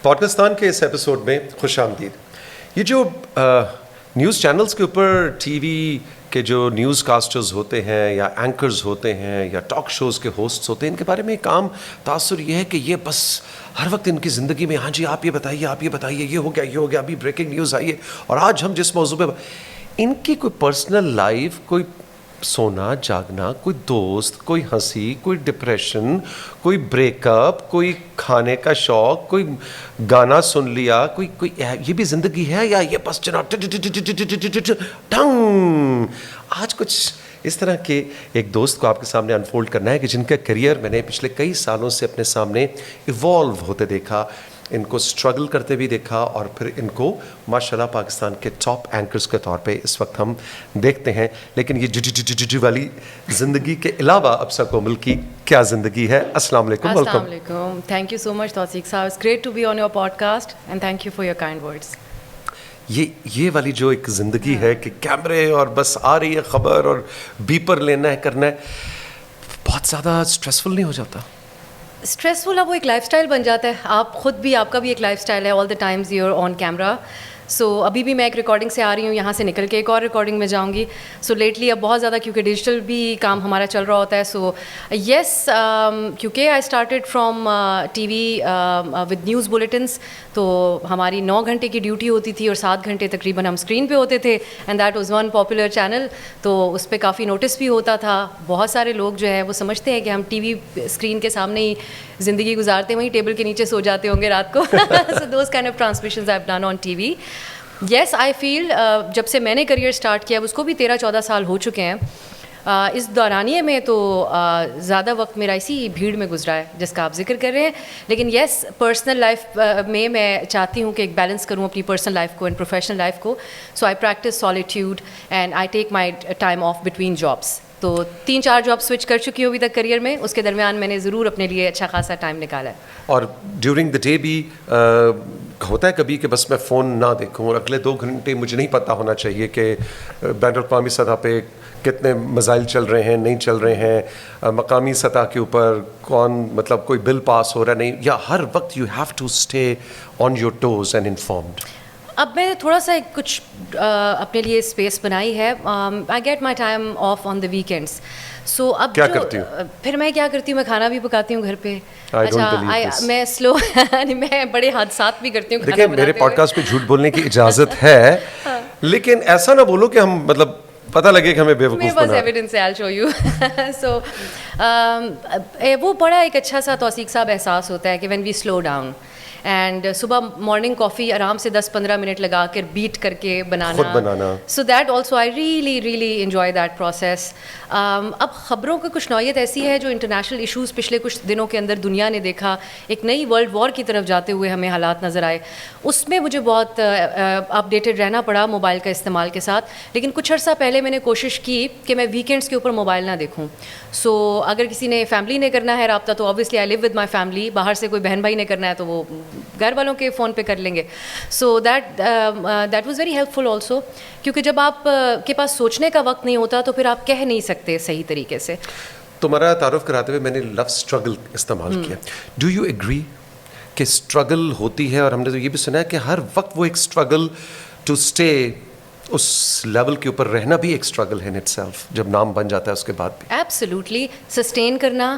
پاکستان کے اس ایپیسوڈ میں خوش آمدید. یہ جو نیوز چینلز کے اوپر ٹی وی کے جو نیوز کاسٹرز ہوتے ہیں یا اینکرز ہوتے ہیں یا ٹاک شوز کے ہوسٹس ہوتے ہیں, ان کے بارے میں ایک عام تاثر یہ ہے کہ یہ بس ہر وقت ان کی زندگی میں ہاں جی آپ یہ بتائیے یہ ہو گیا ابھی بریکنگ نیوز آئی ہے. اور آج ہم جس موضوع پہ, ان کی کوئی پرسنل لائف, کوئی سونا جاگنا, کوئی دوست, کوئی ہنسی, کوئی ڈپریشن, کوئی بریک اپ, کوئی کھانے کا شوق, کوئی گانا سن لیا, کوئی یہ بھی زندگی ہے یا یہ بس جناب ڈنگ. آج کچھ اس طرح کے ایک دوست کو آپ کے سامنے انفولڈ کرنا ہے کہ جن کا کریئر میں نے پچھلے کئی سالوں سے اپنے سامنے ایوالو ہوتے دیکھا, ان کو اسٹرگل کرتے بھی دیکھا, اور پھر ان کو ماشاءاللہ پاکستان کے ٹاپ اینکرز کے طور پہ اس وقت ہم دیکھتے ہیں. لیکن یہ جی والی زندگی کے علاوہ ابصر کومل کی کیا زندگی ہے. السلام علیکم. السلام علیکم. Thank you so much Tauseeq صاحب. It's great to be on your podcast and thank you for your kind words. یہ والی جو ایک زندگی ہے کہ کیمرے اور بس آ رہی ہے خبر اور بیپر لینا ہے کرنا ہے, بہت زیادہ اسٹریسفل نہیں ہو جاتا؟ اسٹریسفل اب وہ ایک لائف اسٹائل بن جاتا ہے. آپ خود بھی, آپ کا بھی ایک لائف اسٹائل ہے. All the times you are on camera. So ابھی بھی میں ایک ریکارڈنگ سے آ رہی ہوں, یہاں سے نکل کے ایک اور ریکارڈنگ میں جاؤں گی. سو لیٹلی اب بہت زیادہ کیونکہ ڈیجیٹل بھی کام ہمارا چل رہا ہوتا ہے. سو یس, کیونکہ I started from T V with news bulletins, تو ہماری 9 گھنٹے کی ڈیوٹی ہوتی تھی اور 7 گھنٹے تقریباً ہم اسکرین پہ ہوتے تھے. And that was one popular channel. تو اس پہ کافی نوٹس بھی ہوتا تھا. بہت سارے لوگ جو ہے وہ سمجھتے ہیں کہ ہم ٹی وی اسکرین کے سامنے ہی زندگی گزارتے ہیں, وہیں ٹیبل کے نیچے سو جاتے ہوں گے رات کو. So those kind of transmissions I have done on TV. Yes, I feel جب سے میں نے کریئر اسٹارٹ کیا اس کو بھی 13-14 سال ہو چکے ہیں. اس دورانیے میں تو زیادہ وقت میرا اسی بھیڑ میں گزرا ہے جس کا آپ ذکر کر رہے ہیں. لیکن یس, پرسنل لائف میں چاہتی ہوں کہ ایک بیلنس کروں اپنی پرسنل لائف کو اینڈ پروفیشنل لائف کو. So I practise solitude and I take my time off between jobs. تو 3-4 جاب سوئچ کر چکی ہوں ابھی تک کریئر میں. اس کے درمیان میں نے ضرور اپنے لیے اچھا خاصا ٹائم نکالا ہے. اور ڈیورنگ دا ڈے بھی ہوتا ہے کبھی کہ بس میں فون نہ دیکھوں, اور اگلے 2 گھنٹے مجھے نہیں پتہ ہونا چاہیے کہ بین الاقوامی سطح پہ کتنے مسائل چل رہے ہیں, نہیں چل رہے ہیں, مقامی سطح کے اوپر کون مطلب کوئی بل پاس ہو رہا نہیں, یا ہر وقت you have to stay on your toes and informed. اب میں نے تھوڑا سا کچھ اپنے لیے اسپیس بنائی ہے. I get my time off on the weekends. So اب کیا کرتی ہوں پھر میں کیا کرتی ہوں, میں کھانا بھی پکاتی ہوں گھر پہ. اچھا, میں سلو میں بڑے حادثات بھی کرتی ہوں. دیکھیں میرے پوڈ کاسٹ پہ جھوٹ بولنے کی اجازت ہے, لیکن ایسا نہ بولو کہ ہم مطلب پتہ لگے کہ ہمیں بے وقوف بنا. میرے پاس ایویڈنس ہے, آئی شو یو. سو وہ بڑا ایک اچھا سا توثیق صاحب احساس ہوتا ہے کہ when we slow down and صبح مارننگ کافی آرام سے 10-15 منٹ لگا کر بیٹ کر کے بنانا. So that also I really enjoy that process. اب خبروں کی کچھ نوعیت ایسی ہے جو انٹرنیشنل ایشوز پچھلے کچھ دنوں کے اندر دنیا نے دیکھا, ایک نئی ورلڈ وار کی طرف جاتے ہوئے ہمیں حالات نظر آئے. اس میں مجھے بہت اپڈیٹڈ رہنا پڑا موبائل کا استعمال کے ساتھ. لیکن کچھ عرصہ پہلے میں نے کوشش کی کہ میں ویکینڈس کے اوپر موبائل نہ دیکھوں. سو اگر کسی نے فیملی نے کرنا ہے رابطہ تو obviously I live with my family. باہر سے کوئی بہن بھائی نے کرنا ہے تو وہ گھر والوں کے فون پہ کر لیں گے. So that was very helpful also, کیونکہ جب آپ کے پاس سوچنے کا وقت نہیں ہوتا تو پھر آپ کہہ نہیں سکتے صحیح طریقے سے. تمہارا تعارف کراتے ہوئے میں نے لو اسٹرگل استعمال کیا. ڈو یو ایگری کہ اسٹرگل ہوتی ہے, اور ہم نے تو یہ بھی سنا ہے کہ ہر وقت وہ ایک اسٹرگل ٹو اسٹے اس لیول کے اوپر رہنا بھی ایک اسٹرگل ہے ان اٹ سیلف, جب نام بن جاتا ہے اس کے بعد بھی. ایبسلیوٹلی سسٹین کرنا,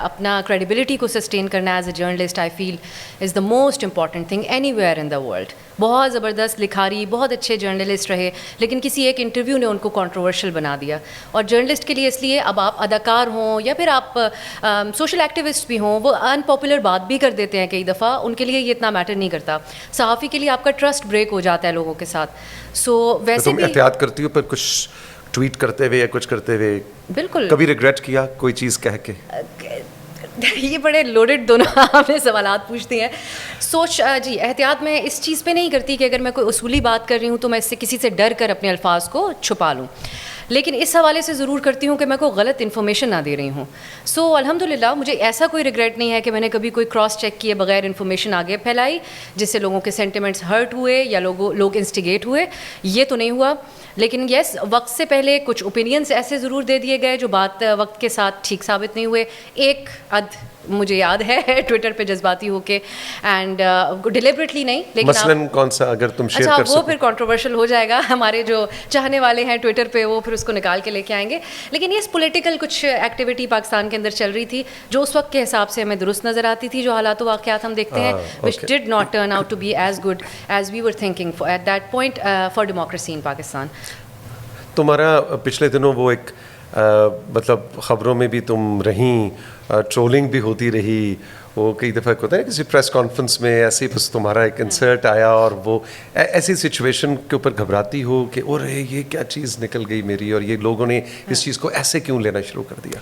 اپنا کریڈیبلٹی کو سسٹین کرنا as a journalist I feel is the most important thing anywhere in the world. بہت زبردست لکھاری, بہت اچھے جرنلسٹ رہے, لیکن کسی ایک انٹرویو نے ان کو کنٹروورشل بنا دیا. اور جرنلسٹ کے لیے اس لیے اب آپ اداکار ہوں یا پھر آپ سوشل ایکٹیوسٹ بھی ہوں, وہ ان پاپولر بات بھی کر دیتے ہیں کئی دفعہ, ان کے لیے یہ اتنا میٹر نہیں کرتا. صحافی کے لیے آپ کا ٹرسٹ بریک ہو جاتا ہے لوگوں کے ساتھ. سو ویسے تم احتیاط کرتی ہو پر کچھ ٹویٹ کرتے ہوئے یا کچھ کرتے ہوئے بالکل کبھی ریگریٹ کیا کوئی چیز کہہ کے؟ یہ بڑے لوڈڈ دونوں آپ نے سوالات پوچھتے ہیں. جی احتیاط میں اس چیز پہ نہیں کرتی کہ اگر میں کوئی اصولی بات کر رہی ہوں تو میں اس سے کسی سے ڈر کر اپنے الفاظ کو چھپا لوں. لیکن اس حوالے سے ضرور کرتی ہوں کہ میں کوئی غلط انفارمیشن نہ دے رہی ہوں. سو الحمدللہ مجھے ایسا کوئی ریگریٹ نہیں ہے کہ میں نے کبھی کوئی کراس چیک کیے بغیر انفارمیشن آگے پھیلائی جس سے لوگوں کے سینٹیمنٹس ہرٹ ہوئے یا لوگ انسٹیگیٹ ہوئے. یہ تو نہیں ہوا. لیکن یس, وقت سے پہلے کچھ اوپینینس ایسے ضرور دے دیے گئے جو بات وقت کے ساتھ ٹھیک ثابت نہیں ہوئے. ایک مجھے یاد ہے ٹویٹر پہ جذباتی ہو کے اینڈ ڈیلیبریٹلی نہیں, لیکن مثلاً کون سا اگر تم شیئر کر وہ پھر کنٹروورشل ہو جائے گا, ہمارے جو چاہنے والے ہیں ٹویٹر پہ وہ پھر اس کو نکال کے لے کے آئیں گے. لیکن یہ پولیٹیکل کچھ ایکٹیویٹی پاکستان کے اندر چل رہی تھی جو اس وقت کے حساب سے ہمیں درست نظر آتی تھی, جو حالات و واقعات ہم دیکھتے ہیں which did not turn out to be as good as we were thinking at that point for democracy in Pakistan. تمہارا پچھلے دنوں وہ ایک مطلب خبروں میں بھی تم رہیں, ٹرولنگ بھی ہوتی رہی, وہ کئی دفعہ ہوتا ہے کسی پریس کانفرنس میں ایسے ہی بس تمہارا ایک انسرٹ آیا اور وہ ایسی سچویشن کے اوپر گھبراتی ہو کہ اور یہ کیا چیز نکل گئی میری, اور یہ لوگوں نے اس چیز کو ایسے کیوں لینا شروع کر دیا؟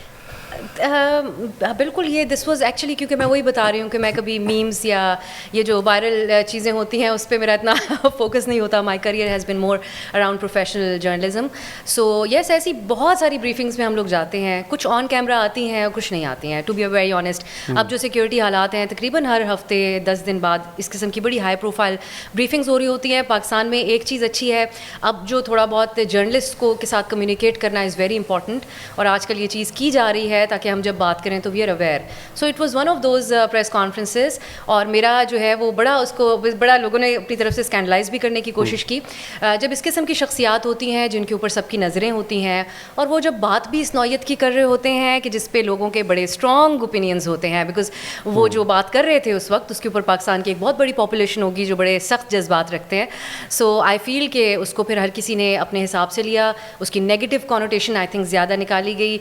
بالکل, یہ دس واز ایکچولی کیونکہ میں وہی بتا رہی ہوں کہ میں کبھی میمز یا یہ جو وائرل چیزیں ہوتی ہیں اس پہ میرا اتنا فوکس نہیں ہوتا. My career has been more around professional journalism. So yes, ایسی بہت ساری بریفنگس میں ہم لوگ جاتے ہیں, کچھ آن کیمرہ آتی ہیں اور کچھ نہیں آتی ہیں, ٹو بی ویری آنیسٹ. اب جو سیکورٹی حالات ہیں تقریباً ہر ہفتے 10 دن بعد اس قسم کی بڑی ہائی پروفائل بریفنگز ہو رہی ہوتی ہیں. پاکستان میں ایک چیز اچھی ہے, اب جو تھوڑا بہت جرنلسٹ کو کے ساتھ کمیونیکیٹ کرنا از ویری امپورٹنٹ, اور آج کل یہ چیز کی جا رہی ہے تاکہ ہم جب بات کریں تو we are aware. So it was one of those press conferences, اور میرا جو ہے وہ بڑا اس کو بڑا لوگوں نے اپنی طرف سے اسکینڈلائز بھی کرنے کی کوشش کی. جب اس قسم کی شخصیات ہوتی ہیں جن کے اوپر سب کی نظریں ہوتی ہیں, اور وہ جب بات بھی اس نوعیت کی کر رہے ہوتے ہیں کہ جس پہ لوگوں کے بڑے اسٹرانگ اوپینینز ہوتے ہیں, بیکاز وہ جو بات کر رہے تھے اس وقت اس کے اوپر پاکستان کی ایک بہت بڑی پاپولیشن ہوگی جو بڑے سخت جذبات رکھتے ہیں. سو آئی فیل کہ اس کو پھر ہر کسی نے اپنے حساب سے لیا, اس کی نیگیٹو کانوٹیشن آئی تھنک زیادہ نکالی گئی.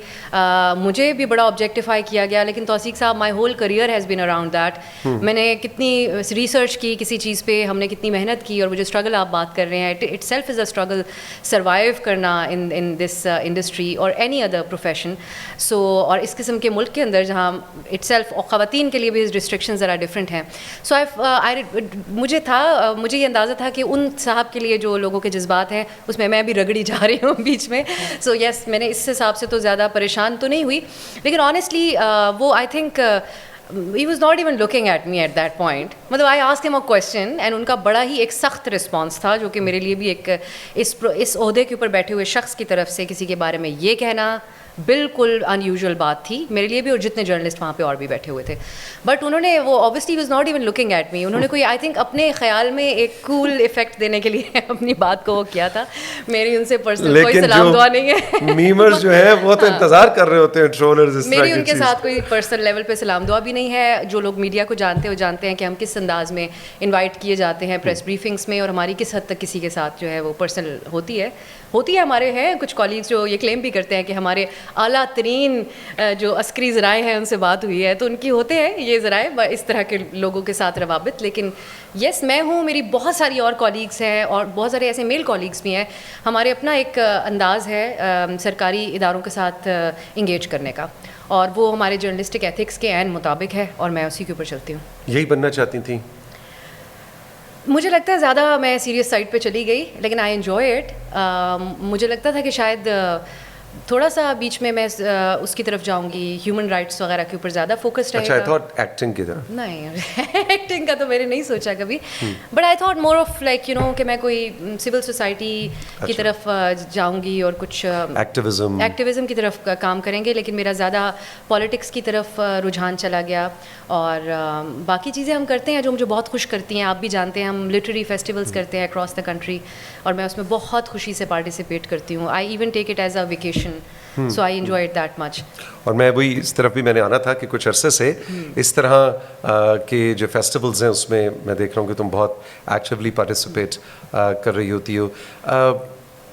مجھے بھی بڑا آبجیکٹیفائی کیا گیا, لیکن توثیق صاحب my whole career has been around that. میں نے کتنی ریسرچ کی کسی چیز پہ, ہم نے کتنی محنت کی, اور وہ جو اسٹرگل آپ بات کر رہے ہیں it self is a struggle survive کرنا ان دس انڈسٹری اور اینی ادر پروفیشن. سو اور اس قسم کے ملک کے اندر جہاں اٹ سیلف خواتین کے لیے بھی ریسٹرکشن ذرا ڈفرینٹ ہیں. سو مجھے یہ اندازہ تھا کہ ان صاحب کے لیے جو لوگوں کے جذبات ہیں اس میں بھی رگڑی جا رہی ہوں بیچ میں. سو یس, میں نے اس حساب سے تو زیادہ پریشان تو نہیں ہوئی, لیکن آنیسٹلی وہ I think he was not even looking at me at that point. مطلب I asked him a question and ان کا بڑا ہی ایک سخت رسپانس تھا, جو کہ میرے لیے بھی ایک اس عہدے کے اوپر بیٹھے ہوئے شخص کی طرف سے کسی کے بارے میں یہ کہنا بالکل ان یوزول بات تھی میرے لیے بھی, اور جتنے جرنلسٹ وہاں پہ اور بھی بیٹھے ہوئے تھے. بٹ انہوں نے وہ obviously was not even looking at me, انہوں نے کوئی آئی تھنک اپنے خیال میں ایک کول افیکٹ دینے کے لیے اپنی بات کو وہ کیا تھا. میری ان سے پرسنل کوئی سلام دعا نہیں ہے. میمرز جو ہیں وہ تو انتظار کر رہے ہوتے ہیں, ٹرولرز اس طرح کی میری ان کے ساتھ کوئی پرسنل لیول پہ سلام دعا بھی نہیں ہے. جو لوگ میڈیا کو جانتے ہو جانتے ہیں کہ ہم کس انداز میں انوائٹ کیے جاتے ہیں پریس بریفنگس میں, اور ہماری کس حد تک کسی کے ساتھ جو ہے وہ پرسنل ہوتی ہے. ہمارے ہیں کچھ کالیگس جو یہ کلیم بھی کرتے ہیں کہ ہمارے اعلیٰ ترین جو عسکری ذرائع ہیں ان سے بات ہوئی ہے, تو ان کی ہوتے ہیں یہ ذرائع اس طرح کے لوگوں کے ساتھ روابط. لیکن یس, میں ہوں, میری بہت ساری اور کالیگس ہیں, اور بہت سارے ایسے میل کالیگس بھی ہیں. ہمارے اپنا ایک انداز ہے سرکاری اداروں کے ساتھ انگیج کرنے کا, اور وہ ہمارے جرنلسٹک ایتھکس کے عین مطابق ہے, اور میں اسی کے اوپر چلتی ہوں. یہی بننا چاہتی تھیں؟ مجھے لگتا ہے زیادہ میں سیریس سائڈ پہ چلی گئی, لیکن آئی انجوائے اٹ. مجھے لگتا تھا کہ شاید تھوڑا سا بیچ میں اس کی طرف جاؤں گی, ہیومن رائٹس وغیرہ کے اوپر زیادہ فوکس رہے گا. اچھا, ایکٹنگ کی طرف نہیں, ایکٹنگ کا تو میں نے نہیں سوچا کبھی, but I thought more of like you know کہ میں کوئی سول سوسائٹی کی طرف جاؤں گی اور کچھ ایکٹیویزم کی طرف کام کریں گے. لیکن میرا زیادہ پالیٹکس کی طرف رجحان چلا گیا, اور باقی چیزیں ہم کرتے ہیں جو مجھے بہت خوش کرتی ہیں. آپ بھی جانتے ہیں ہم لٹریری فیسٹیولس کرتے ہیں اکراس دا کنٹری, اور میں اس میں بہت خوشی سے پارٹیسپیٹ کرتی ہوں. I even take it as a vacation, so I enjoy it that much. اور میں وہی اس طرف بھی میں نے آنا تھا کہ کچھ عرصے سے اس طرح کے جو فیسٹیولز ہیں اس میں میں دیکھ رہا ہوں کہ تم بہت ایکٹیولی پارٹیسپیٹ کر رہی ہوتی ہو.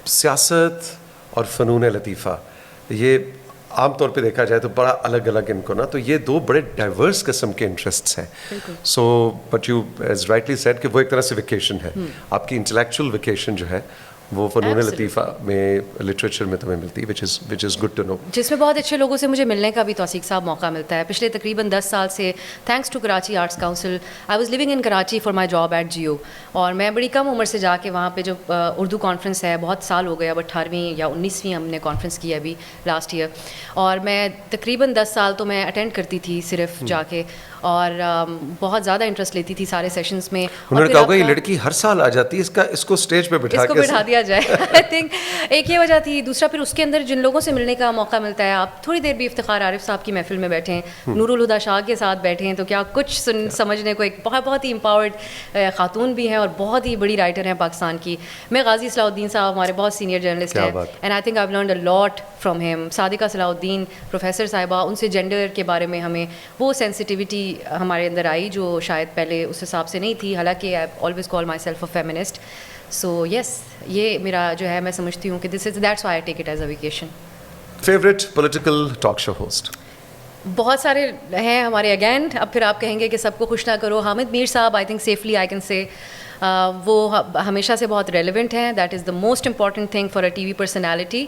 سیاست اور فنون لطیفہ یہ عام طور پہ دیکھا جائے تو بڑا الگ الگ ان کو نا, تو یہ دو بڑے ڈائیورس قسم کے انٹرسٹس ہیں. So but you as rightly said کہ وہ ایک طرح سے ویکیشن ہے, آپ کی انٹلیکچوئل ویکیشن جو ہے وہ فنون لطیفہ میں لٹریچر میں تمہیں ملتی ہے, which is good to know. جس میں بہت اچھے لوگوں سے مجھے ملنے کا بھی توثیق صاحب موقع ملتا ہے. پچھلے تقریباً 10 سال سے thanks to Karachi arts council I was living in Karachi for my job at Geo, اور میں بڑی کم عمر سے جا کے وہاں پہ جو اردو کانفرنس ہے, بہت سال ہو گیا, اب 18ویں یا 19ویں ہم نے کانفرنس کی ہے ابھی لاسٹ ایئر, اور میں تقریباً 10 سال تو میں اٹینڈ کرتی تھی صرف جا کے. اور بہت زیادہ انٹرسٹ لیتی تھی سارے سیشنز میں. انہوں نے کہا ہوگا یہ لڑکی ہر سال آ جاتی ہے, اس کو اسٹیج پہ بٹھا دیا جائے. آئی تھنک ایک یہ وجہ تھی. دوسرا پھر اس کے اندر جن لوگوں سے ملنے کا موقع ملتا ہے, آپ تھوڑی دیر بھی افتخار عارف صاحب کی محفل میں بیٹھے ہیں, نور الہدا شاہ کے ساتھ بیٹھے ہیں, تو کیا کچھ سمجھنے کو. ایک بہت ہی امپاورڈ خاتون بھی ہیں اور بہت ہی بڑی رائٹر ہیں پاکستان کی. میں غازی صلاح الدین صاحب ہمارے بہت سینئر جرنلسٹ ہیں, and I think I learned a lot from him. Sadiqa Salahuddin professor صاحبہ, ان سے جینڈر کے بارے میں ہمیں وہ سینسٹیوٹی ہمارے اندر آئی جو شاید پہلے اس حساب سے نہیں تھی. حالانکہ I always call myself a feminist. So yes, یہ میرا جو ہے, میں سمجھتی ہوں کہ that's why I take it as a vacation. Favourite political talk show host? بہت سارے ہیں ہمارے. اگین اب پھر آپ کہیں گے کہ سب کو خوش نہ کرو. حامد میر صاحب, I think safely I can say, وہ ہمیشہ سے بہت ریلیونٹ ہیں. That is the most important thing for a T V personality.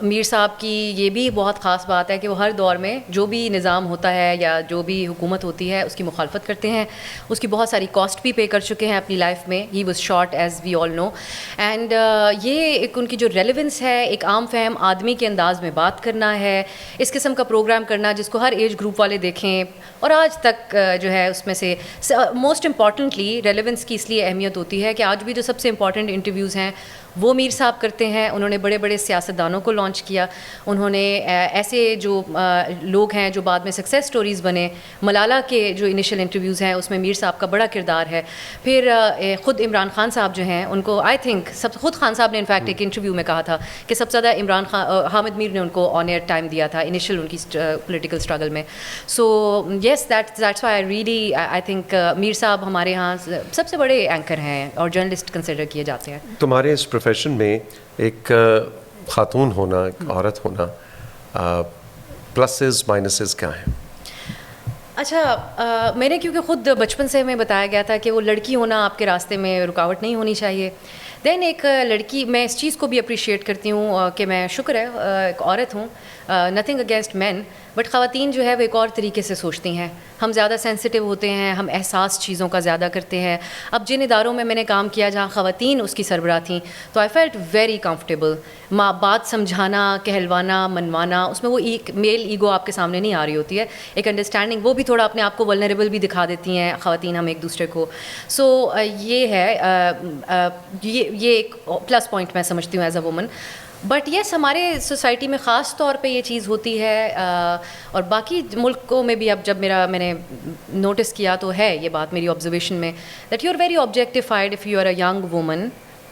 Mir صاحب کی یہ بھی بہت خاص بات ہے کہ وہ ہر دور میں جو بھی نظام ہوتا ہے یا جو بھی حکومت ہوتی ہے اس کی مخالفت کرتے ہیں. اس کی بہت ساری کاسٹ بھی پے کر چکے ہیں اپنی لائف میں. He was short as we all know. And یہ ایک ان کی جو ریلیونس ہے, ایک عام فہم آدمی کے انداز میں بات کرنا ہے, اس قسم کا پروگرام کرنا جس کو ہر ایج گروپ والے دیکھیں, اور آج تک جو ہے اس میں سے موسٹ امپورٹنٹلی ریلیونس کی اس لیے اہمیت ہوتی ہے کہ آج بھی جو سب سے امپورٹنٹ انٹرویوز ہیں وہ میر صاحب کرتے ہیں. انہوں نے بڑے بڑے سیاستدانوں کو لانچ کیا. انہوں نے ایسے جو لوگ ہیں جو بعد میں سکسیس سٹوریز بنے, ملالہ کے جو انیشل انٹرویوز ہیں اس میں میر صاحب کا بڑا کردار ہے. پھر خود عمران خان صاحب جو ہیں, ان کو آئی تھنک خود خان صاحب نے انفیکٹ ایک انٹرویو میں کہا تھا کہ سب سے زیادہ عمران خان, حامد میر نے ان کو آن ایئر ٹائم دیا تھا انیشل ان کی پولیٹیکل اسٹرگل میں. So yes, that's why I really I think Mir صاحب ہمارے یہاں سب سے بڑے اینکر ہیں اور جرنلسٹ کنسیڈر کیے جاتے ہیں. تمہارے اس پروفیشن میں ایک خاتون ہونا, ایک عورت ہونا, پلسز مائنسز کیا ہیں؟ اچھا, میں نے کیونکہ خود بچپن سے ہمیں بتایا گیا تھا کہ وہ لڑکی ہونا آپ کے راستے میں رکاوٹ نہیں ہونی چاہیے. دین ایک لڑکی, میں اس چیز کو بھی اپریشیٹ کرتی ہوں کہ میں شکر ہے ایک عورت ہوں, نتھنگ اگینسٹ مین, بٹ خواتین جو ہے وہ ایک اور طریقے سے سوچتی ہیں. ہم زیادہ سینسٹیو ہوتے ہیں, ہم احساس چیزوں کا زیادہ کرتے ہیں. اب جن اداروں میں نے کام کیا جہاں خواتین اس کی سربراہ تھیں, تو آئی فیلٹ ویری کمفرٹیبل. بات سمجھانا, کہلوانا, منوانا, اس میں وہ ایک میل ایگو آپ کے سامنے نہیں آ رہی ہوتی ہے, ایک انڈرسٹینڈنگ. وہ بھی تھوڑا اپنے آپ کو ولنریبل بھی دکھا دیتی ہیں خواتین, ہم ایک دوسرے کو. سو یہ ہے, یہ ایک پلس پوائنٹ میں سمجھتی ہوں as a woman. But yes, ہمارے سوسائٹی میں خاص طور پہ یہ چیز ہوتی ہے, اور باقی ملکوں میں بھی. اب جب میں نے نوٹس کیا تو ہے یہ بات میری آبزرویشن میں, that you are very objectified if you are a young woman.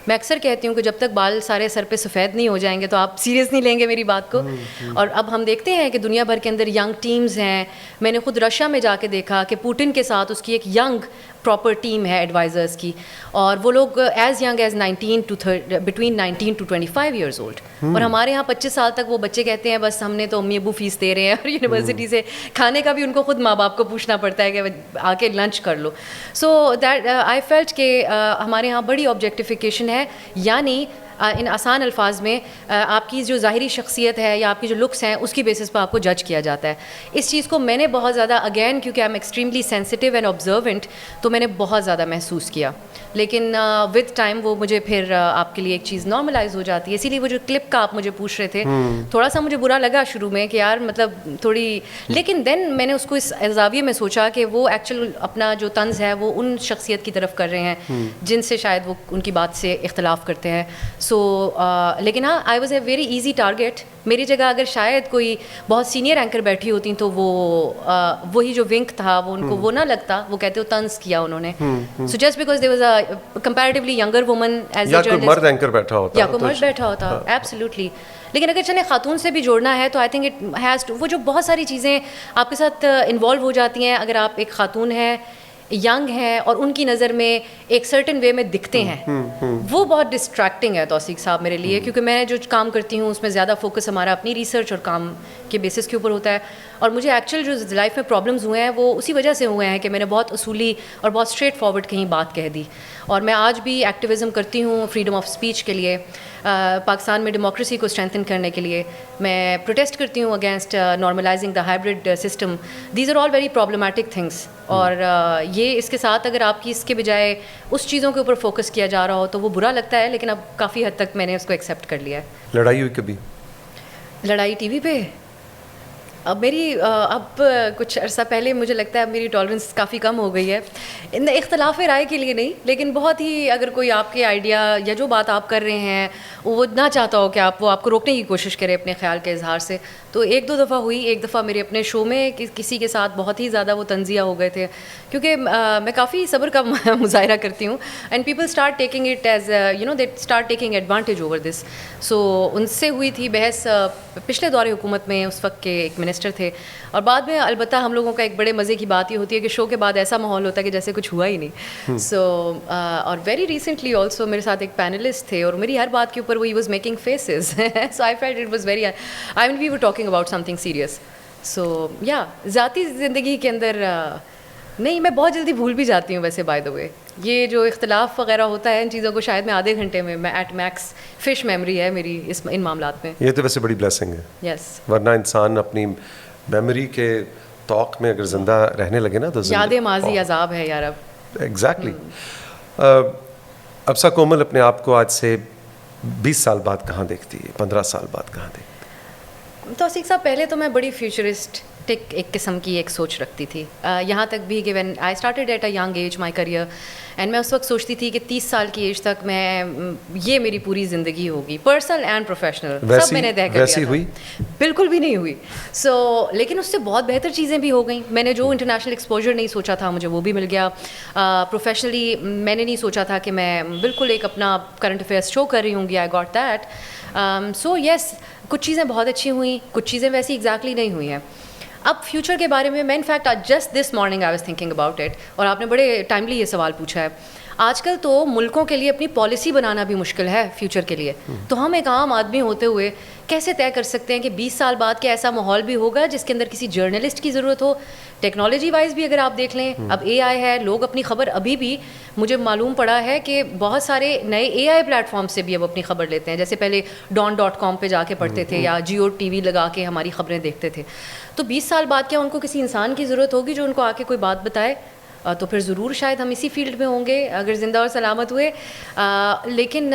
میں اکثر کہتی ہوں کہ جب تک بال سارے سر پہ سفید نہیں ہو جائیں گے تو آپ سیریس نہیں لیں گے میری بات کو. اور اب ہم دیکھتے ہیں کہ دنیا بھر کے اندر ینگ ٹیمز ہیں. میں نے خود رشیا میں جا کے دیکھا کہ پوٹن کے ساتھ اس کی ایک ینگ پراپر ٹیم ہے ایڈوائزرس کی, اور وہ لوگ as young as between 19 to 25 years old. اور ہمارے یہاں 25 سال تک وہ بچے کہتے ہیں بس ہم نے تو امی ابو فیس دے رہے ہیں, اور یونیورسٹی سے کھانے کا بھی ان کو خود ماں باپ کو پوچھنا پڑتا ہے کہ آ کے لنچ کر لو. سو دیٹ آئی فیلٹ کہ ہمارے یہاں بڑی آبجیکٹیفیکیشن ہے. یعنی ان آسان الفاظ میں آپ کی جو ظاہری شخصیت ہے یا آپ کی جو لکس ہیں اس کی بیسس پہ آپ کو جج کیا جاتا ہے. اس چیز کو میں نے بہت زیادہ, اگین کیونکہ I am extremely sensitive and observant, تو میں نے بہت زیادہ محسوس کیا. لیکن ود ٹائم وہ مجھے پھر آپ کے لیے ایک چیز نارملائز ہو جاتی ہے. اسی لیے وہ جو کلپ کا آپ مجھے پوچھ رہے تھے, تھوڑا سا مجھے برا لگا شروع میں کہ یار مطلب تھوڑی, لیکن دین میں نے اس کو اس زاویے میں سوچا کہ وہ ایکچوئل اپنا جو طنز ہے وہ ان شخصیت کی طرف کر رہے ہیں جن سے شاید وہ ان کی بات سے اختلاف کرتے ہیں. سو لیکن ہاں, I was a very easy target. میری جگہ اگر شاید کوئی بہت سینئر اینکر بیٹھی ہوتی تو وہی جو ونک تھا وہ ان کو وہ نہ لگتا, وہ کہتے ہو طنز کیا انہوں نے. So just because there was a comparatively younger woman as a journalist, مرد اینکر بیٹھا ہوتا, یا کوئی مرد بیٹھا ہوتا, ایبسلیوٹلی. لیکن اگر چلے خاتون سے بھی جوڑنا ہے تو I think it has to, وہ جو بہت ساری چیزیں آپ کے ساتھ انوالو ہو جاتی ہیں اگر آپ ایک خاتون ہیں, ینگ ہیں, اور ان کی نظر میں ایک سرٹن وے میں دکھتے ہیں, وہ بہت ڈسٹریکٹنگ ہے توثیق صاحب میرے لیے. کیونکہ میں جو کام کرتی ہوں اس میں زیادہ فوکس ہمارا اپنی ریسرچ اور کام کے بیسس کے اوپر ہوتا ہے. اور مجھے ایکچوئل جو لائف میں پرابلمز ہوئے ہیں وہ اسی وجہ سے ہوئے ہیں کہ میں نے بہت اصولی اور بہت اسٹریٹ فارورڈ کہیں بات کہہ دی. اور میں آج بھی ایکٹیویزم کرتی ہوں فریڈم آف اسپیچ کے لیے, پاکستان میں ڈیموکریسی کو اسٹرینتھن کرنے کے لیے. میں پروٹیسٹ کرتی ہوں against normalizing the hybrid system. These are all very problematic things. اور یہ اس کے ساتھ اگر آپ کی اس کے بجائے اس چیزوں کے اوپر فوکس کیا جا رہا ہو تو وہ برا لگتا ہے, لیکن اب کافی حد تک میں نے اس کو ایکسیپٹ کر لیا ہے. لڑائی ہوئی کبھی؟ لڑائی ٹی وی پہ اب میری اب کچھ عرصہ پہلے مجھے لگتا ہے اب میری ٹالرنس کافی کم ہو گئی ہے، اختلاف رائے کے لیے نہیں، لیکن بہت ہی اگر کوئی آپ کے آئیڈیا یا جو بات آپ کر رہے ہیں وہ نہ چاہتا ہو کہ وہ آپ کو روکنے کی کوشش کرے اپنے خیال کے اظہار سے، تو ایک دو دفعہ ہوئی. ایک دفعہ میرے اپنے شو میں کسی کے ساتھ بہت ہی زیادہ وہ تنزیہ ہو گئے تھے، کیونکہ میں کافی صبر کا مظاہرہ کرتی ہوں، and people start taking it as they start taking advantage over this. So ان سے ہوئی تھی بحث پچھلے دور حکومت میں، اس وقت کے ایک منسٹر تھے، اور بعد میں البتہ ہم لوگوں کا ایک بڑے مزے کی بات یہ ہوتی ہے کہ شو کے بعد ایسا ماحول ہوتا ہے کہ جیسے کچھ ہوا ہی نہیں. سو اور ویری ریسنٹلی آلسو میرے ساتھ ایک پینلسٹ تھے، اور میری ہر بات کے اوپر وہ was making faces. So I felt it was very I mean we were talking about something serious. So یا ذاتی زندگی کے اندر نہیں، میں بہت جلدی بھول بھی جاتی ہوں ویسے بائی دا وے. یہ جو اختلاف وغیرہ ہوتا ہے ان چیزوں کو شاید میں آدھے گھنٹے میں ایٹ میکس فش میموری ہے میری ان معاملات میں. یہ تو ویسے بڑی بلیسنگ ہے. یس، ورنہ انسان اپنی میموری کے توق میں اگر زندہ رہنے لگے نا تو یاد ماضی عذاب ہے یار. اب ایگزیکٹلی. ابسا کومل اپنے آپ کو آج سے 20 سال بعد کہاں دیکھتی ہے، 15 سال بعد کہاں دیکھتی ہے؟ توثیق صاحب، پہلے تو میں بڑی فیوچرسٹک ایک قسم کی ایک سوچ رکھتی تھی، یہاں تک بھی کہ when I started at a young age my career, and میں اس وقت سوچتی تھی کہ 30 سال کی ایج تک میں یہ میری پوری زندگی ہوگی، پرسنل اینڈ پروفیشنل سب میں نے طے کر لیا تھا. ہوئی؟ بالکل بھی نہیں ہوئی. سو لیکن اس سے بہت بہتر چیزیں بھی ہو گئیں. میں نے جو انٹرنیشنل ایکسپوجر نہیں سوچا تھا مجھے وہ بھی مل گیا. پروفیشنلی میں نے نہیں سوچا تھا کہ میں بالکل ایک اپنا کرنٹ افیئرس شو کر رہی ہوں گی. I got that. سو یس، کچھ چیزیں بہت اچھی ہوئیں، کچھ چیزیں ویسی ایگزیکٹلی نہیں ہوئی ہیں. اب فیوچر کے بارے میں in fact just this morning I was thinking about it, اور آپ نے بڑے ٹائملی یہ سوال پوچھا ہے. آج کل تو ملکوں کے لیے اپنی پالیسی بنانا بھی مشکل ہے فیوچر کے لیے. تو ہم ایک عام آدمی ہوتے ہوئے کیسے طے کر سکتے ہیں کہ 20 سال بعد کے ایسا ماحول بھی ہوگا جس کے اندر کسی جرنلسٹ کی ضرورت ہو. ٹیکنالوجی وائز بھی اگر آپ دیکھ لیں، اب اے آئی ہے، لوگ اپنی خبر ابھی بھی مجھے معلوم پڑا ہے کہ بہت سارے نئے اے آئی پلیٹ فارم سے بھی اب اپنی خبر لیتے ہیں. جیسے پہلے ڈان.com پہ جا کے پڑھتے تھے یا جیو ٹی وی لگا کے ہماری خبریں دیکھتے تھے. تو 20 سال بعد کیا ان کو کسی انسان کی ضرورت ہوگی جو ان کو آ کے کوئی بات بتائے؟ تو پھر ضرور شاید ہم اسی فیلڈ میں ہوں گے اگر زندہ اور سلامت ہوئے. لیکن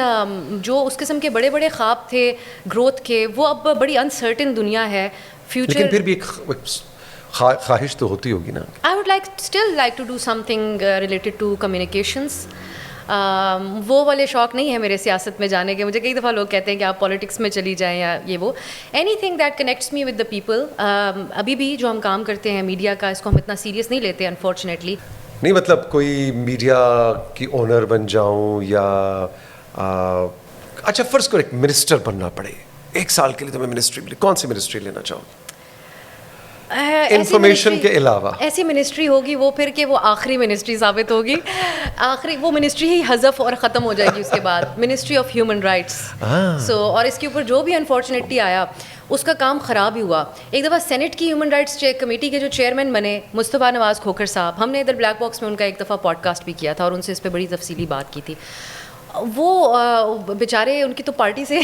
جو اس قسم کے بڑے بڑے خواب تھے گروتھ کے، وہ اب بڑی انسرٹن دنیا ہے. فیوچر لیکن پھر بھی ایک خواہش تو ہوتی ہوگی نا. I would still like to do something related to communications. وہ والے شوق نہیں ہے میرے سیاست میں جانے کے. مجھے کئی دفعہ لوگ کہتے ہیں کہ آپ پالیٹکس میں چلی جائیں یا یہ وہ. Any thing that connects me with the people. ابھی بھی جو ہم کام کرتے ہیں میڈیا کا، اس کو ہم اتنا سیریس نہیں لیتے انفارچونیٹلی. نہیں مطلب کوئی میڈیا کی اونر بن جاؤں یا اچھا فرض کرو ایک منسٹر بننا پڑے 1 سال کے لیے، تو میں منسٹری ملی، کون سی منسٹری لینا چاہوں گی انفارمیشن کے علاوہ؟ ایسی منسٹری ہوگی وہ پھر کہ وہ آخری منسٹری ثابت ہوگی. آخری وہ منسٹری ہی حذف اور ختم ہو جائے گی اس کے بعد. Ministry of human rights. So اور اس کے اوپر جو بھی انفارچونیٹلی آیا اس کا کام خراب ہی ہوا. ایک دفعہ سینٹ کی ہیومن رائٹس کمیٹی کے جو چیئرمین بنے مصطفیٰ نواز کھوکھر صاحب، ہم نے ادھر بلیک باکس میں ان کا ایک دفعہ پوڈ کاسٹ بھی کیا تھا اور ان سے اس پہ بڑی تفصیلی بات کی تھی. وہ بیچارے ان کی تو پارٹی سے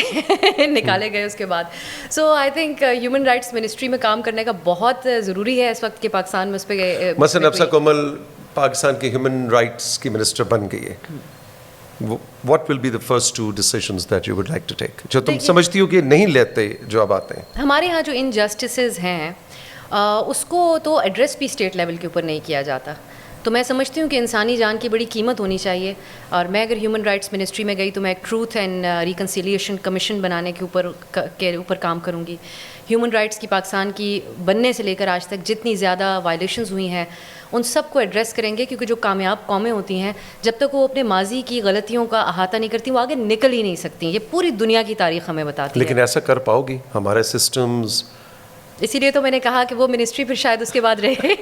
نکالے گئے اس کے بعد. So I think human rights ministry میں کام کرنے کا بہت ضروری ہے اس وقت کے پاکستان میں. اس پہ مثلاً ابسا کومل پاکستان کی ہیومن رائٹس کی منسٹر بن گئی ہے، what will be the first 2 decisions that you would like to take جو تم سمجھتی ہو کہ نہیں لیتے جو اب آتے ہیں؟ ہمارے ہاں جو انجسٹسز ہیں اس کو تو ایڈریس بھی اسٹیٹ لیول کے اوپر نہیں کیا جاتا. تو میں سمجھتی ہوں کہ انسانی جان کی بڑی قیمت ہونی چاہیے. اور میں اگر ہیومن رائٹس منسٹری میں گئی تو میں ایک ٹروتھ اینڈ ریکنسیلیشن کمیشن بنانے کے اوپر کام کروں گی. ہیومن رائٹس کی پاکستان کی بننے سے لے کر آج تک جتنی زیادہ وائلیشنز ہوئی ہیں ان سب کو ایڈریس کریں گے، کیونکہ جو کامیاب قومیں ہوتی ہیں جب تک وہ اپنے ماضی کی غلطیوں کا احاطہ نہیں کرتی وہ آگے نکل ہی نہیں سکتی. یہ پوری دنیا کی تاریخ ہمیں بتاتی ہے. لیکن ایسا کر پاؤ گی ہمارے سسٹمز؟ اسی لیے تو میں نے کہا کہ وہ منسٹری پھر شاید اس کے بعد رہے.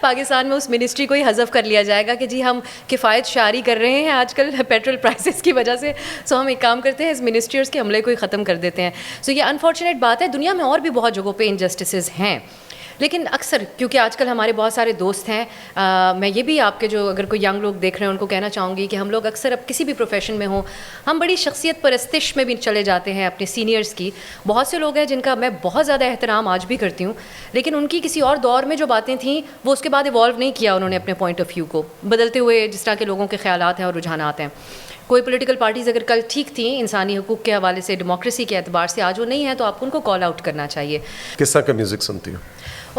پاکستان میں اس منسٹری کو ہی حذف کر لیا جائے گا کہ جی ہم کفایت شعاری کر رہے ہیں آج کل پیٹرول پرائسز کی وجہ سے. سو ہم ایک کام کرتے ہیں اس منسٹریز کے عملے کو ہی ختم کر دیتے ہیں. سو یہ انفارچونیٹ بات ہے. دنیا میں اور بھی بہت جگہوں پہ انجسٹسز ہیں، لیکن اکثر کیونکہ آج کل ہمارے بہت سارے دوست ہیں، میں یہ بھی آپ کے جو اگر کوئی ینگ لوگ دیکھ رہے ہیں ان کو کہنا چاہوں گی کہ ہم لوگ اکثر اب کسی بھی پروفیشن میں ہوں ہم بڑی شخصیت پرستش میں بھی چلے جاتے ہیں اپنے سینئرز کی. بہت سے لوگ ہیں جن کا میں بہت زیادہ احترام آج بھی کرتی ہوں، لیکن ان کی کسی اور دور میں جو باتیں تھیں وہ اس کے بعد ایوالو نہیں کیا انہوں نے اپنے پوائنٹ آف ویو کو بدلتے ہوئے جس طرح کے لوگوں کے خیالات ہیں اور رجحانات ہیں. کوئی پولیٹیکل پارٹیز اگر کل ٹھیک تھیں انسانی حقوق کے حوالے سے، ڈیموکریسی کے اعتبار سے، آج وہ نہیں ہے تو آپ کو ان کو کال آؤٹ کرنا چاہیے. کس طرح کا میوزک سنتی ہوں؟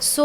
So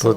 So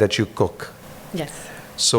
that you cook. Yes. So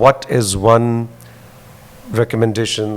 what is one recommendation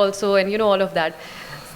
also and you know all of that.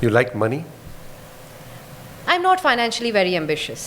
You like money? I'm not financially very ambitious.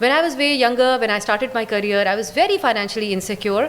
when I was way younger, when I started my career, I was very financially insecure.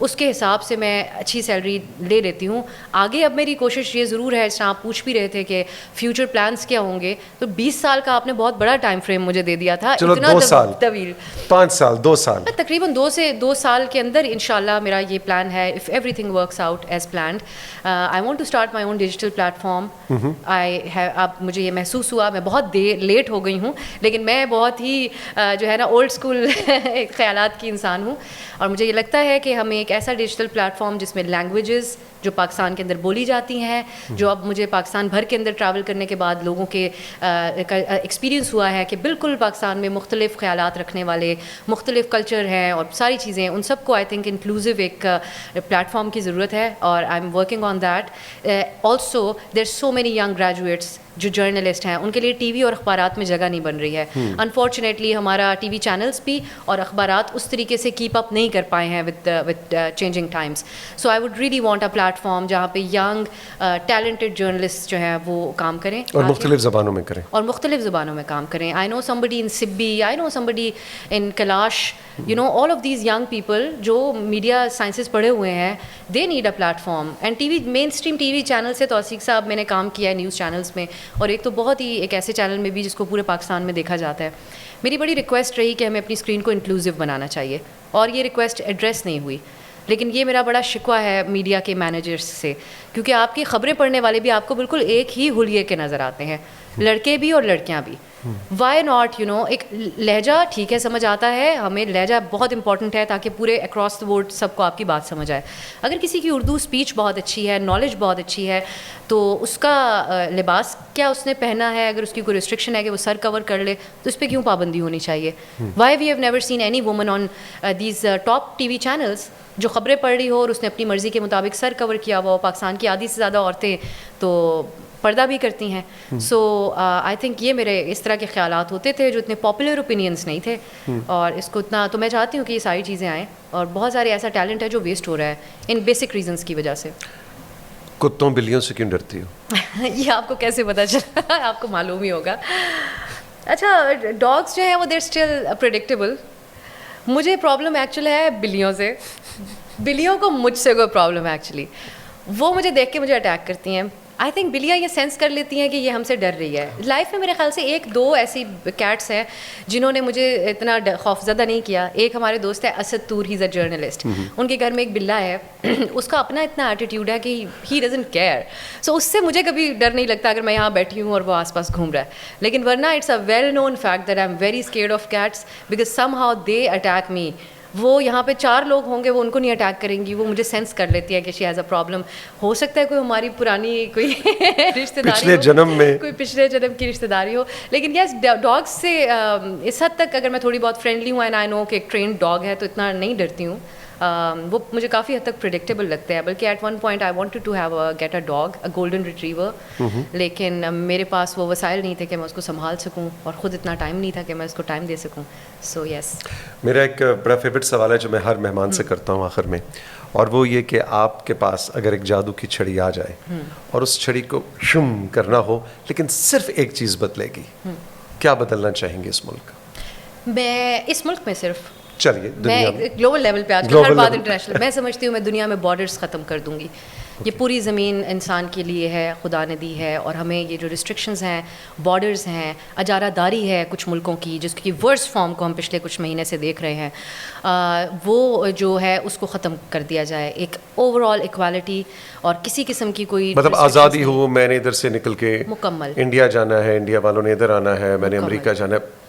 اس کے حساب سے میں اچھی salary لے لیتی ہوں. آگے اب میری کوشش یہ ضرور ہے, جس طرح آپ پوچھ بھی رہے تھے کہ فیوچر پلانس کیا ہوں گے, تو 20 سال کا آپ نے بہت بڑا ٹائم فریم مجھے دے دیا تھا. چلو اتنا 2 سال, طویل, 5 سال, 2 سال, تقریباً 2 سال کے اندر انشاءاللہ میرا یہ پلان ہے. If everything works out as planned, I want to start my own digital platform. اب مجھے یہ محسوس ہوا, میں بہت لیٹ ہو گئی ہوں, لیکن میں بہت ہی جو ہے نا اولڈ اسکول خیالات کی انسان ہوں, اور مجھے یہ لگتا ہے کہ ہمیں ایک ایسا ڈیجیٹل پلیٹ فارم جس میں لینگویجز جو پاکستان کے اندر بولی جاتی ہیں, جو اب مجھے پاکستان بھر کے اندر ٹریول کرنے کے بعد لوگوں کے ایکسپیرینس ہوا ہے کہ بالکل پاکستان میں مختلف خیالات رکھنے والے مختلف کلچر ہیں اور ساری چیزیں, ان سب کو آئی تھنک انکلوزیو ایک پلیٹ فارم کی ضرورت ہے, اور I am working on that. Also there so many young graduates جو جرنلسٹ ہیں, ان کے لیے ٹی وی اور اخبارات میں جگہ نہیں بن رہی ہے. انفارچونیٹلی ہمارا ٹی وی چینلس بھی اور اخبارات اس طریقے سے کیپ اپ نہیں کر پائے ہیں with changing Times. So I would really want a plate form جہاں پہ ینگ ٹیلنٹڈ جرنلسٹ جو ہیں وہ کام کریں اور مختلف زبانوں میں کریں, اور مختلف زبانوں میں کام کریں. آئی نو somebody in Sibbi, I know somebody in Kailash, you know, all of these young people جو میڈیا سائنسز پڑھے ہوئے ہیں, they need a platform. and T V mainstream T V channel سے توثیق صاحب میں نے کام کیا ہے نیوز چینلس میں, اور ایک تو بہت ہی ایک ایسے چینل میں بھی جس کو پورے پاکستان میں دیکھا جاتا ہے. میری بڑی ریکویسٹ رہی کہ ہمیں اپنی اسکرین کو انکلوزیو بنانا چاہیے, اور یہ ریکویسٹ ایڈریس نہیں ہوئی. لیکن یہ میرا بڑا شکوہ ہے میڈیا کے مینیجرس سے, کیونکہ آپ کی خبریں پڑھنے والے بھی آپ کو بالکل ایک ہی حلیے کے نظر آتے ہیں, لڑکے بھی اور لڑکیاں بھی. وائی ناٹ, یو نو, ایک لہجہ ٹھیک ہے سمجھ آتا ہے, ہمیں لہجہ بہت امپورٹنٹ ہے تاکہ پورے اکراس دا بورڈ سب کو آپ کی بات سمجھ آئے. اگر کسی کی اردو اسپیچ بہت اچھی ہے, نالج بہت اچھی ہے, تو اس کا لباس کیا اس نے پہنا ہے, اگر اس کی کوئی ریسٹرکشن ہے کہ وہ سر کور کر لے, تو اس پہ کیوں پابندی ہونی چاہیے؟ Why we have never seen any woman on these top T V channels جو خبریں پڑھ رہی ہو اور اس نے اپنی مرضی کے مطابق سر کور کیا ہوا ہو. پاکستان کی آدھی سے زیادہ عورتیں تو پردہ بھی کرتی ہیں. سو آئی تھنک یہ میرے اس طرح کے خیالات ہوتے تھے جو اتنے پاپولر اوپینینس نہیں تھے, اور اس کو اتنا تو میں چاہتی ہوں کہ یہ ساری چیزیں آئیں, اور بہت سارے ایسا ٹیلنٹ ہے جو ویسٹ ہو رہا ہے ان بیسک ریزنس کی وجہ سے. کتوں بلیوں سے کیوں ڈرتی ہو؟ یہ آپ کو کیسے پتہ چلا؟ آپ کو معلوم ہی ہوگا. اچھا, ڈاگس جو ہیں وہ دیر اسٹل پریڈکٹیبل. مجھے پرابلم ایکچولی ہے بلیوں سے. بلیوں کو مجھ سے کوئی پرابلم ہے ایکچولی, وہ مجھے دیکھ کے مجھے اٹیک کرتی ہیں. آئی تھنک بلیاں یہ سینس کر لیتی ہیں کہ یہ ہم سے ڈر رہی ہے. لائف میں میرے خیال سے 1-2 ایسی کیٹس ہیں جنہوں نے مجھے اتنا خوفزدہ نہیں کیا. ایک ہمارے دوست ہے اسد طور, ہی از اے جرنلسٹ. ان کے گھر میں ایک بلا ہے, اس کا اپنا اتنا ایٹیٹیوڈ ہے کہ ہی ڈزنٹ کیئر. سو اس سے مجھے کبھی ڈر نہیں لگتا اگر میں یہاں بیٹھی ہوں اور وہ آس پاس گھوم رہا ہے. لیکن ورنہ it's a well known fact that I am very scared of cats because some how they می. وہ یہاں پہ 4 لوگ ہوں گے, وہ ان کو نہیں اٹیک کریں گی, وہ مجھے سینس کر لیتی ہے کہ شی ہیز اے پرابلم. ہو سکتا ہے کوئی ہماری پرانی کوئی رشتہ داری پچھلے جنم میں, کوئی پچھلے جنم کی رشتہ داری ہو. لیکن یس, ڈاگس سے اس حد تک اگر میں تھوڑی بہت فرینڈلی ہوں اینڈ آئی نو کہ ایک ٹرینڈ ڈاگ ہے تو اتنا نہیں ڈرتی ہوں. وہ مجھے کافی حد تک پریڈکٹیبل لگتے ہیں. بلکہ at one point I wanted to have get a dog, a golden retriever. لیکن میرے پاس وہ وسائل نہیں تھے کہ میں اس کو سنبھال سکوں, اور خود اتنا ٹائم نہیں تھا کہ میں اس کو ٹائم دے سکوں. سو یس. میرا ایک بڑا فیوریٹ سوال ہے جو میں ہر مہمان سے کرتا ہوں آخر میں, اور وہ یہ کہ آپ کے پاس اگر ایک جادو کی چھڑی آ جائے اور اس چھڑی کو شم کرنا ہو, لیکن صرف ایک چیز بدلے گی, کیا بدلنا چاہیں گے اس ملک کا؟ میں اس ملک میں صرف چلیے میں گلوبل لیول پہ, آج کل ہر بات انٹرنیشنل, میں سمجھتی ہوں میں دنیا میں بارڈرز ختم کر دوں گی. یہ پوری زمین انسان کے لیے ہے, خدا نے دی ہے, اور ہمیں یہ جو ریسٹرکشنز ہیں, بارڈرز ہیں, اجارہ داری ہے کچھ ملکوں کی جس کی ورس فارم کو ہم پچھلے کچھ مہینے سے دیکھ رہے ہیں, وہ جو ہے اس کو ختم کر دیا جائے. ایک اوور آل ایکوالٹی اور کسی قسم کی کوئی مطلب آزادی ہو, میں نے ادھر سے نکل کے مکمل انڈیا جانا ہے, انڈیا والوں نے ادھر آنا ہے, میں نے امریکہ جانا ہے,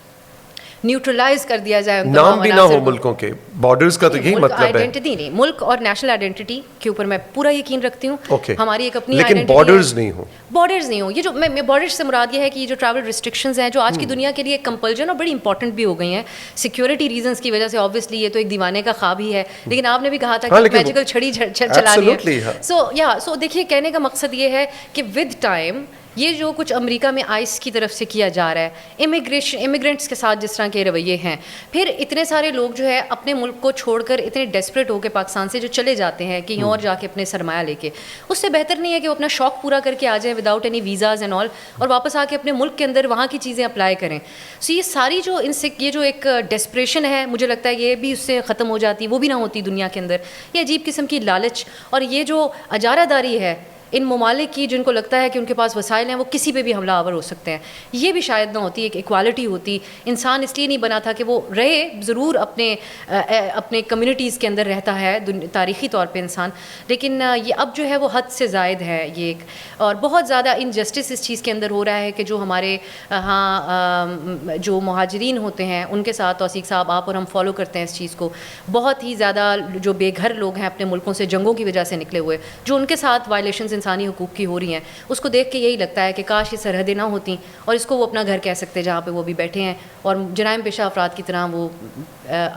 نیوٹرلائز کر دیا جائے. نام بھی نہ ہو ملکوں کے, بارڈرز کا تو یہی مطلب ہے. آئیڈینٹی نہیں, ملک اور نیشنل آئیڈینٹی کے اوپر میں پورا یقین رکھتی ہوں. ہماری ایک اپنی لیکن بارڈرز نہیں ہوں, بارڈرز نہیں ہوں. یہ جو میں بارڈرز سے مراد یہ ہے کہ یہ جو ٹریول ریسٹرکشنز ہیں جو آج کی دنیا کے لیے کمپلجن اور بڑی امپورٹنٹ بھی ہو گئی ہیں سیکورٹی ریزنس کی وجہ سے. آبویسلی یہ تو ایک دیوانے کا خواب ہی ہے, لیکن آپ نے بھی کہا تھا کہ میجیکل چھڑی چلا رہی ہے. سو دیکھیے, کہنے کا مقصد یہ ہے کہ ود ٹائم یہ جو کچھ امریکہ میں آئس کی طرف سے کیا جا رہا ہے, امیگرینٹس کے ساتھ جس طرح کے رویے ہیں, پھر اتنے سارے لوگ جو ہے اپنے ملک کو چھوڑ کر اتنے ڈیسپریٹ ہو کے پاکستان سے جو چلے جاتے ہیں کہیں اور جا کے اپنے سرمایہ لے کے, اس سے بہتر نہیں ہے کہ وہ اپنا شوق پورا کر کے آ جائیں without any visas and all, اور واپس آ کے اپنے ملک کے اندر وہاں کی چیزیں اپلائی کریں. سو یہ ساری جو ان سے یہ جو ایک ڈیسپریشن ہے, مجھے لگتا ہے یہ بھی اس سے ختم ہو جاتی, وہ بھی نہ ہوتی دنیا کے اندر. یہ عجیب قسم کی لالچ اور یہ جو اجارہ داری ہے ان ممالک کی جن کو لگتا ہے کہ ان کے پاس وسائل ہیں, وہ کسی پہ بھی حملہ آور ہو سکتے ہیں, یہ بھی شاید نہ ہوتی. ایک ایکوالٹی ہوتی. انسان اس لیے نہیں بنا تھا کہ وہ رہے, ضرور اپنے کمیونٹیز کے اندر رہتا ہے تاریخی طور پہ انسان, لیکن یہ اب جو ہے وہ حد سے زائد ہے یہ ایک, اور بہت زیادہ انجسٹس اس چیز کے اندر ہو رہا ہے کہ جو ہمارے ہاں جو مہاجرین ہوتے ہیں ان کے ساتھ, توثیق صاحب آپ اور ہم فالو کرتے ہیں اس چیز کو, بہت ہی زیادہ جو بے گھر لوگ ہیں اپنے ملکوں سے جنگوں کی وجہ سے نکلے ہوئے, جو ان کے ساتھ وائلیشنز انسانی حقوق کی ہو رہی ہیں, اس کو دیکھ کے یہی لگتا ہے کہ کاش یہ سرحدیں نہ ہوتیں اور اس کو وہ اپنا گھر کہہ سکتے جہاں پہ وہ بھی بیٹھے ہیں اور جرائم پیشہ افراد کی طرح وہ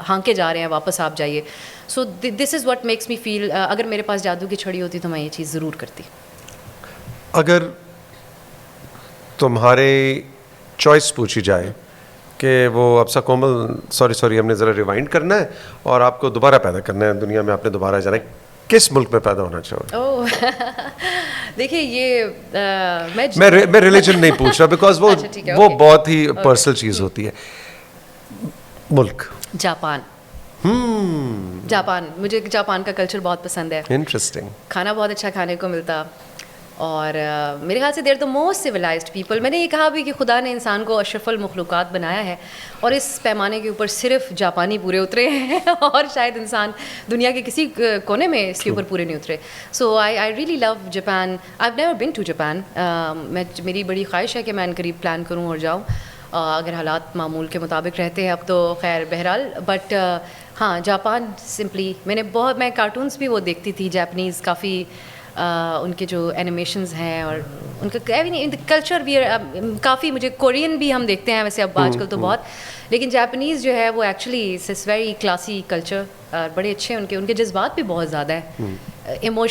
ہانکے جا رہے ہیں, واپس آپ جائیے. سو دس از واٹ میکس می فیل, اگر میرے پاس جادو کی چھڑی ہوتی تو میں یہ چیز ضرور کرتی. اگر تمہارے چوائس پوچھی جائے کہ وہ افسا کومل سوری ہم نے ذرا ریوائنڈ کرنا ہے اور آپ کو دوبارہ پیدا کرنا ہے دنیا میں, آپ نے دوبارہ جانا ہے, کس ملک میں پیدا ہونا چاہو گے؟ دیکھیے یہ میں ریلیجن نہیں پوچھ رہا بیکاز وہ بہت ہی پرسنل چیز ہوتی ہے. ملک جاپان. جاپان, مجھے جاپان کا کلچر بہت پسند ہے. انٹرسٹنگ. کھانا بہت اچھا کھانے کو ملتا, اور میرے خیال سے دیر دا موسٹ سویلائزڈ پیپل. میں نے یہ کہا بھی کہ خدا نے انسان کو اشرف المخلوقات بنایا ہے, اور اس پیمانے کے اوپر صرف جاپانی پورے اترے ہیں اور شاید انسان دنیا کے کسی کونے میں اس کے اوپر پورے نہیں اترے. So I really love Japan. I have never been to Japan. میری بڑی خواہش ہے کہ میں ان قریب پلان کروں اور جاؤں, اگر حالات معمول کے مطابق رہتے ہیں اب تو خیر بہرحال. بٹ ہاں جاپان سمپلی میں کارٹونس بھی وہ دیکھتی تھی جاپنیز, کافی ان کے جو اینیمیشنز ہیں اور ان کا کلچر بھی کافی, مجھے کورین بھی ہم دیکھتے ہیں ویسے اب آج کل تو بہت, لیکن جاپنیز جو ہے وہ actually it's very classy culture, بڑے اچھے ان کے جذبات بھی بہت زیادہ ہیں, ایموشن